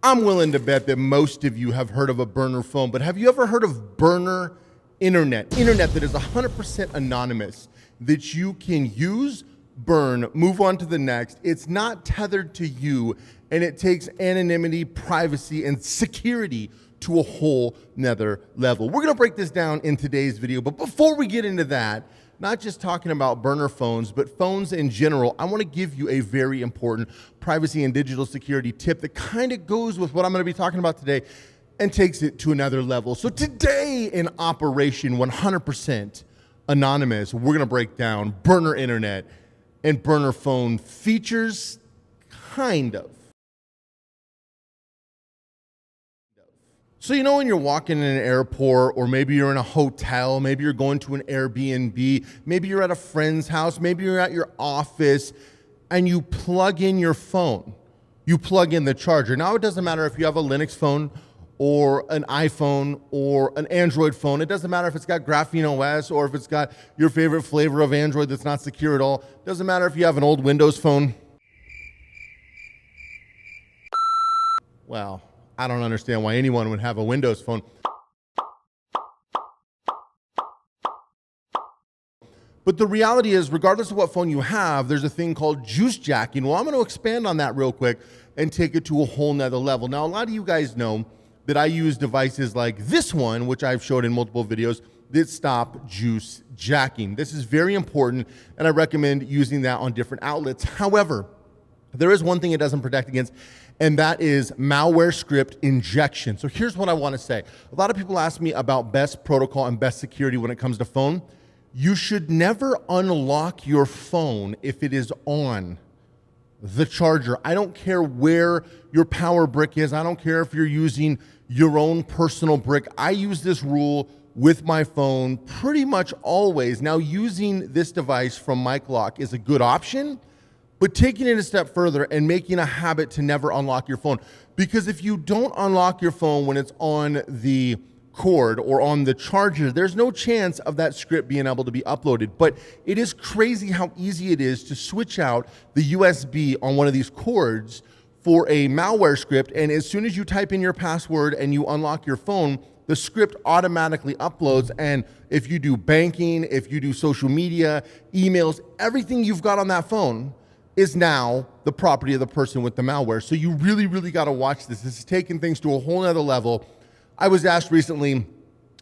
I'm willing to bet that most of you have heard of a burner phone, but have you ever heard of burner internet? Internet that is 100% anonymous, that you can use, burn, move on to the next. It's not tethered to you, and it takes anonymity, privacy, and security to a whole nother level. We're gonna break this down in today's video, but before we get into that, not just talking about burner phones, but phones in general, I wanna give you a very important privacy and digital security tip that kind of goes with what I'm gonna be talking about today and takes it to another level. So today in Operation 100% Anonymous, we're gonna break down burner internet and burner phone features, kind of. So you know when you're walking in an airport, or maybe you're in a hotel, maybe you're going to an Airbnb, maybe you're at a friend's house, maybe you're at your office, and you plug in your phone. You plug in the charger. Now it doesn't matter if you have a Linux phone or an iPhone or an Android phone. It doesn't matter if it's got Graphene OS or if it's got your favorite flavor of Android that's not secure at all. It doesn't matter if you have an old Windows phone. Well, I don't understand why anyone would have a Windows phone. But the reality is, regardless of what phone you have, there's a thing called juice jacking. Well, I'm going to expand on that real quick and take it to a whole nother level. Now, a lot of you guys know that I use devices like this one, which I've showed in multiple videos, that stop juice jacking. This is very important, and I recommend using that on different outlets. However, there is one thing it doesn't protect against, and that is malware script injection. So here's what I want to say. A lot of people ask me about best protocol and best security when it comes to phone. You should never unlock your phone if it is on the charger. I don't care where your power brick is. I don't care if you're using your own personal brick. I use this rule with my phone pretty much always. Now, using this device from Nighthawk is a good option, but taking it a step further and making a habit to never unlock your phone. Because if you don't unlock your phone when it's on the cord or on the charger, there's no chance of that script being able to be uploaded. But it is crazy how easy it is to switch out the USB on one of these cords for a malware script. And as soon as you type in your password and you unlock your phone, the script automatically uploads. And if you do banking, if you do social media, emails, everything you've got on that phone is now the property of the person with the malware. So you really, really got to watch this. This is taking things to a whole nother level. I was asked recently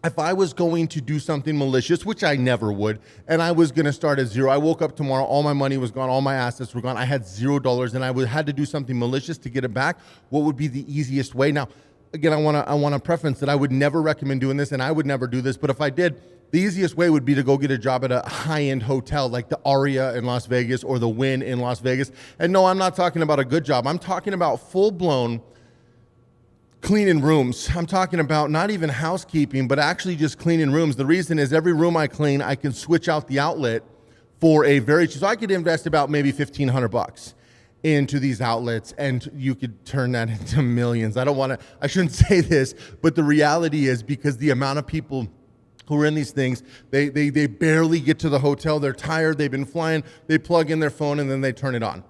if I was going to do something malicious, which I never would, and I was going to start at zero. I woke up tomorrow, all my money was gone, all my assets were gone. I had $0, and I had to do something malicious to get it back. What would be the easiest way? Now, again, I want to preference that I would never recommend doing this, and I would never do this. But if I did, the easiest way would be to go get a job at a high-end hotel like the Aria in Las Vegas or the Wynn in Las Vegas. And no, I'm not talking about a good job. I'm talking about full-blown cleaning rooms. I'm talking about not even housekeeping, but actually just cleaning rooms. The reason is every room I clean, I can switch out the outlet for a very cheap. So I could invest about maybe $1,500 into these outlets, and you could turn that into millions. I shouldn't say this, but the reality is, because the amount of people who are in these things, they barely get to the hotel, they're tired, they've been flying, they plug in their phone and then they turn it on.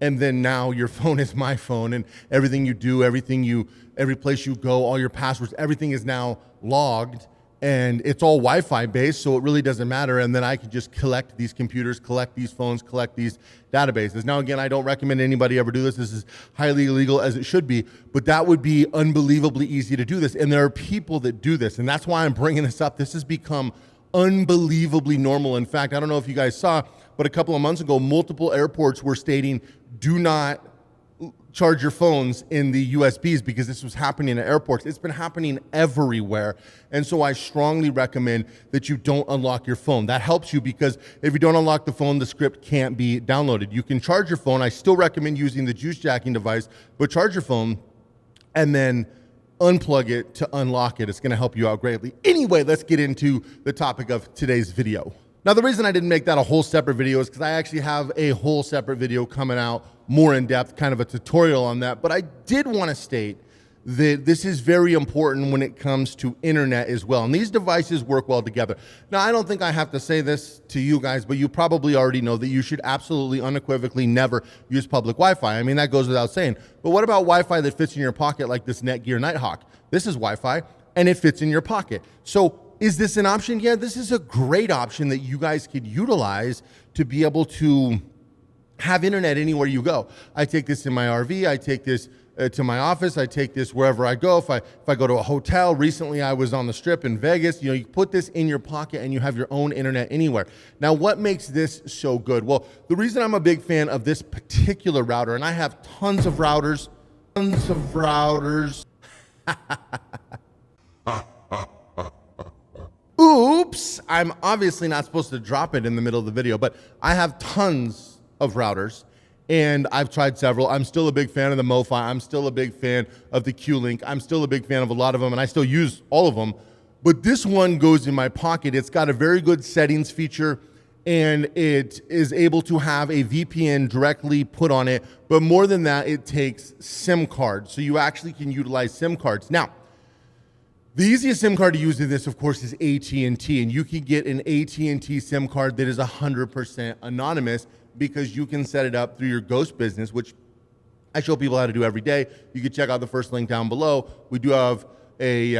And then now your phone is my phone, and everything you do, every place you go, all your passwords, everything is now logged, and it's all Wi-Fi based, so it really doesn't matter. And then I can just collect these computers, collect these phones, collect these databases. Now, again, I don't recommend anybody ever do this. This is highly illegal, as it should be, but that would be unbelievably easy to do this. And there are people that do this, and that's why I'm bringing this up. This has become unbelievably normal. In fact, I don't know if you guys saw, but a couple of months ago, multiple airports were stating, do not charge your phones in the USBs, because this was happening at airports. It's been happening everywhere. And so I strongly recommend that you don't unlock your phone. That helps you, because if you don't unlock the phone, the script can't be downloaded. You can charge your phone. I still recommend using the juice jacking device, but charge your phone and then unplug it to unlock it. It's going to help you out greatly. Anyway, let's get into the topic of today's video. Now, the reason I didn't make that a whole separate video is because I actually have a whole separate video coming out more in depth, kind of a tutorial on that. But I did want to state this is very important when it comes to internet as well. And these devices work well together. Now, I don't think I have to say this to you guys, but you probably already know that you should absolutely unequivocally never use public Wi-Fi. I mean, that goes without saying. But what about Wi-Fi that fits in your pocket like this Netgear Nighthawk? This is Wi-Fi, and it fits in your pocket. So is this an option? Yeah, this is a great option that you guys could utilize to be able to have internet anywhere you go. I take this in my RV. I take this to my office. I take this wherever I go. If I go to a hotel, recently I was on the Strip in Vegas. You know, you put this in your pocket and you have your own internet anywhere. Now, what makes this so good? Well, the reason I'm a big fan of this particular router, and I have tons of routers. Oops, I'm obviously not supposed to drop it in the middle of the video, but I have tons of routers. And I've tried several. I'm still a big fan of the MoFi. I'm still a big fan of the Q-Link. I'm still a big fan of a lot of them, and I still use all of them. But this one goes in my pocket. It's got a very good settings feature, and it is able to have a VPN directly put on it. But more than that, it takes SIM cards. So you actually can utilize SIM cards. Now, the easiest SIM card to use in this, of course, is AT&T. And you can get an AT&T SIM card that is 100% anonymous, because you can set it up through your Ghost business, which I show people how to do every day. You can check out the first link down below. We do have a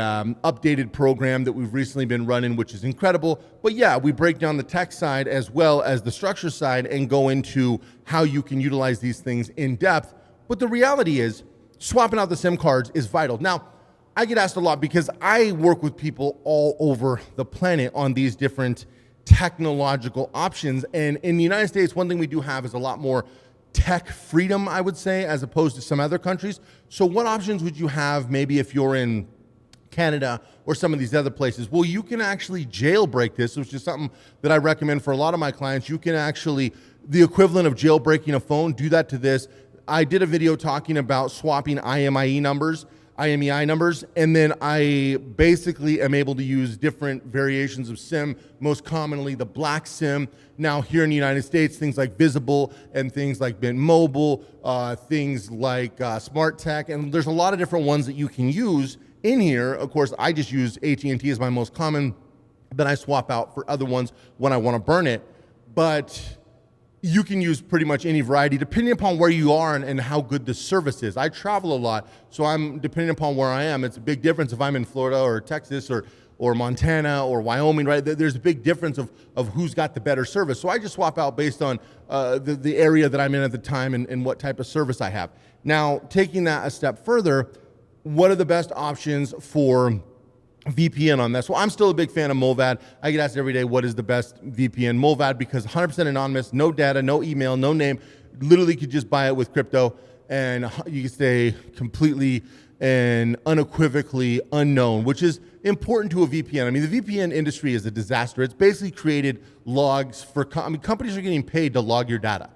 updated program that we've recently been running, which is incredible. But yeah, we break down the tech side as well as the structure side and go into how you can utilize these things in depth. But the reality is, swapping out the SIM cards is vital. Now, I get asked a lot because I work with people all over the planet on these different technological options. And in the United States, one thing we do have is a lot more tech freedom, I would say, as opposed to some other countries. So what options would you have maybe if you're in Canada or some of these other places? Well, you can actually jailbreak this, which is something that I recommend for a lot of my clients. You can actually, the equivalent of jailbreaking a phone, do that to this. I did a video talking about swapping IMEI numbers, and then I basically am able to use different variations of SIM, most commonly the black SIM. Now here in the United States, things like Visible and things like Mint Mobile, things like Smart Tech, and there's a lot of different ones that you can use in here. Of course, I just use AT&T as my most common, then I swap out for other ones when I want to burn it. But you can use pretty much any variety depending upon where you are and how good the service is. I travel a lot, so I'm depending upon where I am. It's a big difference if I'm in Florida or Texas or Montana or Wyoming, right? There's a big difference of who's got the better service. So I just swap out based on the area that I'm in at the time and what type of service I have. Now, taking that a step further, what are the best options for VPN on this? Well, I'm still a big fan of Movad. I get asked every day, what is the best VPN? Movad, because 100% anonymous, no data, no email, no name. Literally could just buy it with crypto and you can stay completely and unequivocally unknown, which is important to a VPN. I mean, the VPN industry is a disaster. It's basically created logs for, companies are getting paid to log your data.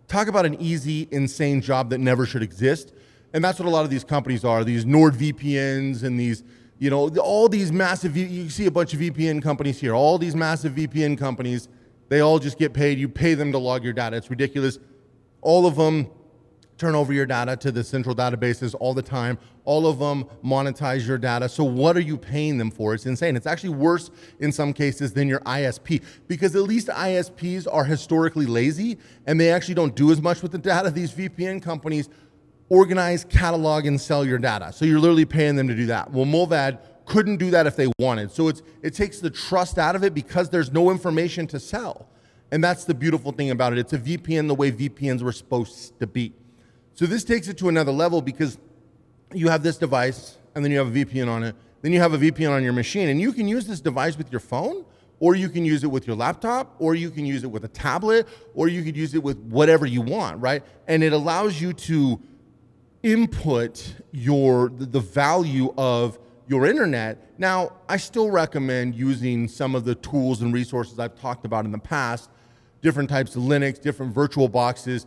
Talk about an easy, insane job that never should exist. And that's what a lot of these companies are, these NordVPNs and these, you know, all these massive, you see a bunch of VPN companies here, all these massive VPN companies, they all just get paid. You pay them to log your data. It's ridiculous. All of them turn over your data to the central databases all the time. All of them monetize your data. So what are you paying them for? It's insane. It's actually worse in some cases than your ISP, because at least ISPs are historically lazy and they actually don't do as much with the data. These VPN companies organize, catalog, and sell your data. So you're literally paying them to do that. Well, Movad couldn't do that if they wanted. So it takes the trust out of it because there's no information to sell. And that's the beautiful thing about it. It's a VPN the way VPNs were supposed to be. So this takes it to another level because you have this device and then you have a VPN on it. Then you have a VPN on your machine, and you can use this device with your phone, or you can use it with your laptop, or you can use it with a tablet, or you could use it with whatever you want, right? And it allows you to input the value of your internet. Now, I still recommend using some of the tools and resources I've talked about in the past, different types of Linux, different virtual boxes,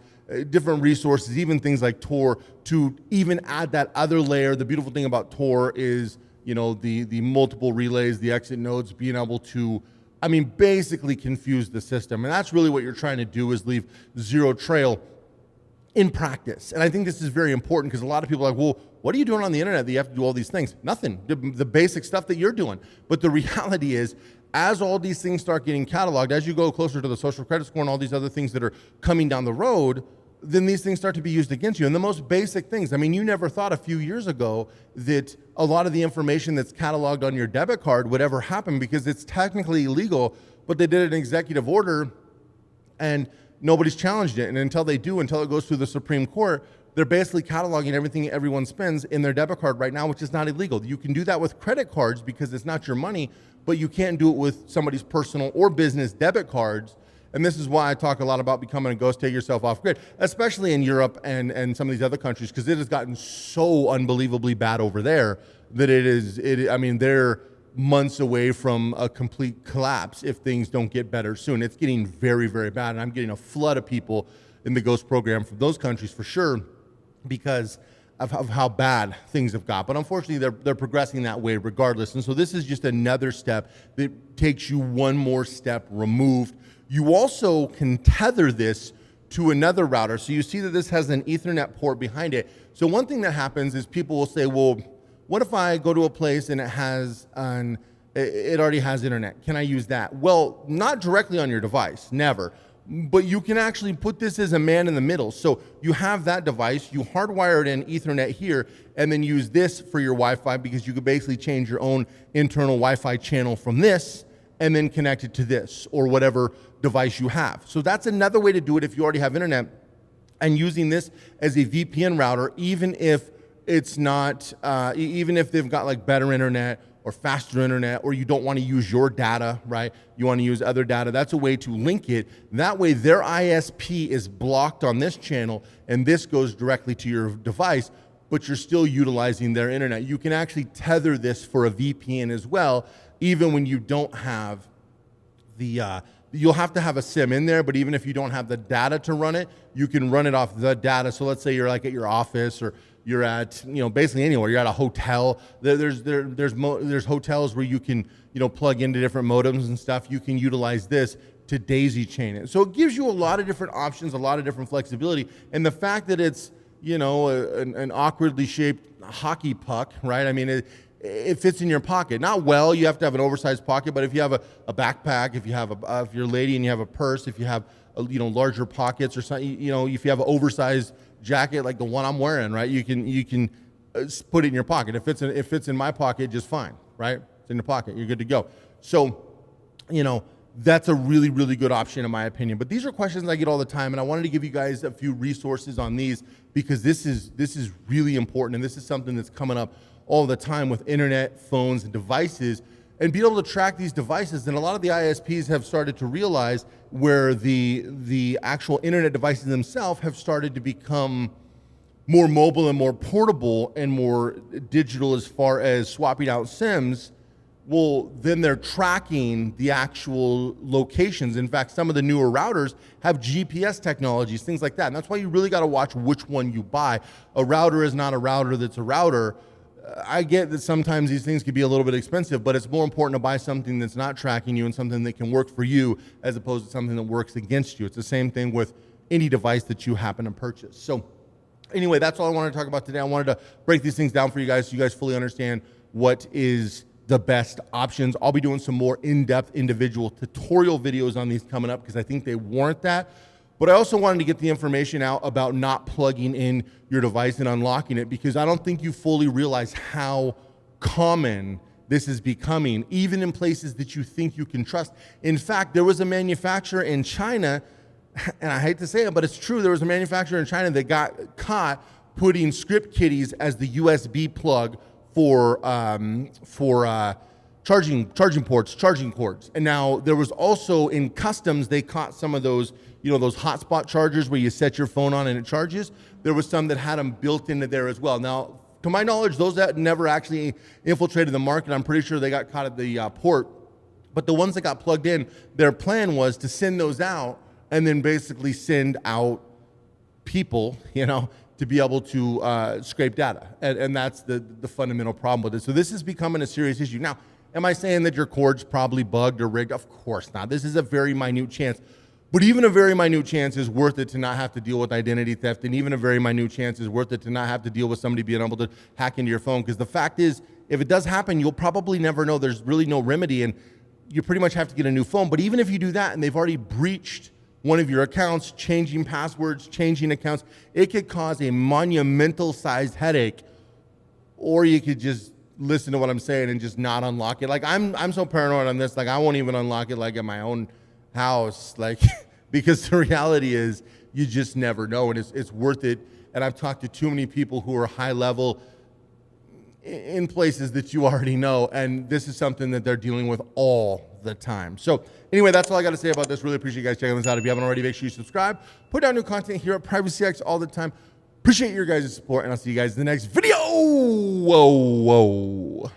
different resources, even things like Tor, to even add that other layer. The beautiful thing about Tor is, you know, the multiple relays, the exit nodes, being able to, I mean, basically confuse the system. And that's really what you're trying to do, is leave zero trail in practice. And I think this is very important because a lot of people are like, well, what are you doing on the internet that you have to do all these things? Nothing, the basic stuff that you're doing. But the reality is, as all these things start getting cataloged, as you go closer to the social credit score and all these other things that are coming down the road, then these things start to be used against you. And the most basic things, I mean, you never thought a few years ago that a lot of the information that's cataloged on your debit card would ever happen, because it's technically illegal, but they did an executive order and nobody's challenged it. And until they do, until it goes through the Supreme Court, they're basically cataloging everything everyone spends in their debit card right now, which is not illegal. You can do that with credit cards because it's not your money, but you can't do it with somebody's personal or business debit cards. And this is why I talk a lot about becoming a ghost, take yourself off grid, especially in Europe and some of these other countries, because it has gotten so unbelievably bad over there that I mean, they're months away from a complete collapse if things don't get better soon. It's getting very, very bad. And I'm getting a flood of people in the ghost program from those countries for sure, because of how bad things have got. But unfortunately, they're progressing that way regardless. And so this is just another step that takes you one more step removed. You also can tether this to another router. So you see that this has an Ethernet port behind it. So one thing that happens is people will say, well, what if I go to a place and it already has internet? Can I use that? Well, not directly on your device, never. But you can actually put this as a man in the middle. So you have that device, you hardwire it in Ethernet here, and then use this for your Wi-Fi, because you could basically change your own internal Wi-Fi channel from this and then connect it to this or whatever device you have. So that's another way to do it if you already have internet, and using this as a VPN router, even if it's not, even if they've got like better internet or faster internet, or you don't want to use your data, right? You want to use other data. That's a way to link it. That way their ISP is blocked on this channel and this goes directly to your device, but you're still utilizing their internet. You can actually tether this for a VPN as well, even when you don't have you'll have to have a SIM in there, but even if you don't have the data to run it, you can run it off the data. So let's say you're like at your office, or you're at, basically anywhere. You're at a hotel. There's hotels where you can, plug into different modems and stuff. You can utilize this to daisy chain it. So it gives you a lot of different options, a lot of different flexibility. And the fact that it's, an awkwardly shaped hockey puck, right? I mean, it fits in your pocket. Not well, you have to have an oversized pocket, but if you have a backpack, if you're a lady and you have a purse, if you have, larger pockets or something, if you have an oversized jacket like the one I'm wearing, right? You can put it in your pocket. If it's in my pocket, just fine, right? It's in your pocket, you're good to go. So, that's a really, really good option in my opinion. But these are questions I get all the time, and I wanted to give you guys a few resources on these, because this is really important, and this is something that's coming up all the time with internet, phones, and devices, and be able to track these devices. And a lot of the ISPs have started to realize where the actual internet devices themselves have started to become more mobile and more portable and more digital as far as swapping out SIMs. Well, then they're tracking the actual locations. In fact, some of the newer routers have GPS technologies, things like that. And that's why you really got to watch which one you buy. A router is not a router that's a router. I get that sometimes these things can be a little bit expensive, but it's more important to buy something that's not tracking you and something that can work for you as opposed to something that works against you. It's the same thing with any device that you happen to purchase. So anyway, that's all I wanted to talk about today. I wanted to break these things down for you guys so you guys fully understand what is the best options. I'll be doing some more in-depth individual tutorial videos on these coming up because I think they warrant that. But I also wanted to get the information out about not plugging in your device and unlocking it, because I don't think you fully realize how common this is becoming, even in places that you think you can trust. In fact, there was a manufacturer in China, and I hate to say it, but it's true, there was a manufacturer in China that got caught putting script kiddies as the USB plug for charging ports, charging cords. And now there was also in customs, they caught some of those, those hotspot chargers where you set your phone on and it charges. There was some that had them built into there as well. Now, to my knowledge, those that never actually infiltrated the market, I'm pretty sure they got caught at the port. But the ones that got plugged in, their plan was to send those out and then basically send out people, to be able to scrape data. And that's the fundamental problem with it. So this is becoming a serious issue. Now, am I saying that your cord's probably bugged or rigged? Of course not. This is a very minute chance. But even a very minute chance is worth it to not have to deal with identity theft. And even a very minute chance is worth it to not have to deal with somebody being able to hack into your phone. Because the fact is, if it does happen, you'll probably never know. There's really no remedy. And you pretty much have to get a new phone. But even if you do that and they've already breached one of your accounts, changing passwords, changing accounts, it could cause a monumental sized headache. Or you could just listen to what I'm saying and just not unlock it. Like I'm so paranoid on this, like I won't even unlock it like at my own house, like because the reality is you just never know, and it's worth it. And I've talked to too many people who are high level in places that you already know, and this is something that they're dealing with all the time. So anyway, that's all I got to say about this. Really appreciate you guys checking this out. If you haven't already, make sure you subscribe. Put out new content here at Privacy X all the time. Appreciate your guys' support, and I'll see you guys in the next video. Whoa.